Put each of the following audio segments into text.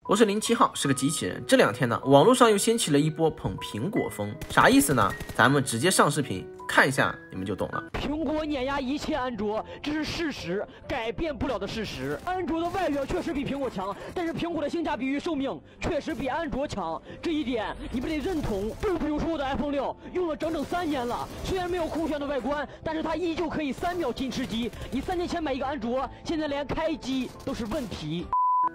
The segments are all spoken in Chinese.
我是07号，是个机器人。这两天呢，网络上又掀起了一波捧苹果风，啥意思呢？咱们直接上视频看一下，你们就懂了。苹果碾压一切安卓，这是事实，改变不了的事实。安卓的外表确实比苹果强，但是苹果的性价比与寿命确实比安卓强，这一点你们得认同。就比如说我的 iPhone 6，用了整整3年了，虽然没有酷炫的外观，但是它依旧可以3秒进吃鸡。你3年前买一个安卓，现在连开机都是问题。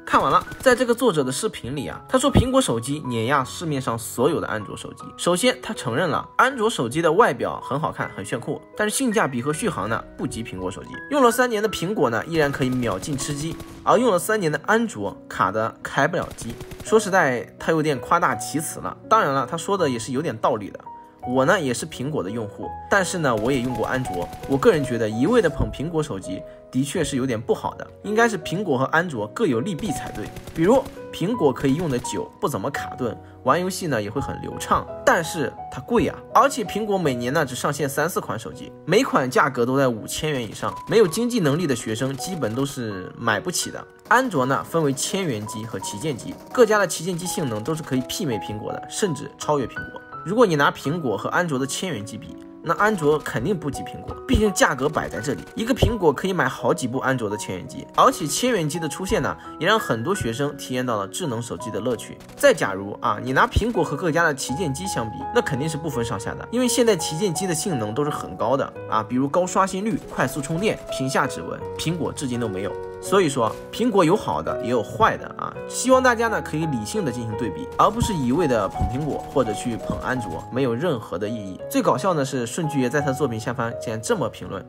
看完了，在这个作者的视频里啊，他说苹果手机碾压市面上所有的安卓手机。首先，他承认了安卓手机的外表很好看，很炫酷，但是性价比和续航呢不及苹果手机。用了3年的苹果呢，依然可以秒进吃鸡，而用了3年的安卓卡的开不了机。说实在，他有点夸大其词了。当然了，他说的也是有点道理的。我呢也是苹果的用户，但是呢我也用过安卓。我个人觉得一味的捧苹果手机的确是有点不好的，应该是苹果和安卓各有利弊才对。比如苹果可以用得久，不怎么卡顿，玩游戏呢也会很流畅，但是它贵啊，而且苹果每年呢只上线3、4款手机，每款价格都在5000元以上，没有经济能力的学生基本都是买不起的。安卓呢分为1000元机和旗舰机，各家的旗舰机性能都是可以媲美苹果的，甚至超越苹果。如果你拿苹果和安卓的1000元机比，那安卓肯定不及苹果，毕竟价格摆在这里，一个苹果可以买好几部安卓的1000元机，而且1000元机的出现呢，也让很多学生体验到了智能手机的乐趣。再假如你拿苹果和各家的旗舰机相比，那肯定是不分上下的，因为现在旗舰机的性能都是很高的比如高刷新率、快速充电、屏下指纹，苹果至今都没有。所以说苹果有好的也有坏的希望大家呢可以理性的进行对比，而不是一味的捧苹果或者去捧安卓，没有任何的意义。最搞笑的是顺居爷在他作品下方竟然这么评论，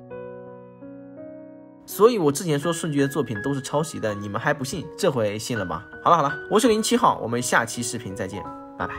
所以我之前说顺居爷的作品都是抄袭的，你们还不信，这回信了吧？好了，我是07号，我们下期视频再见，拜拜。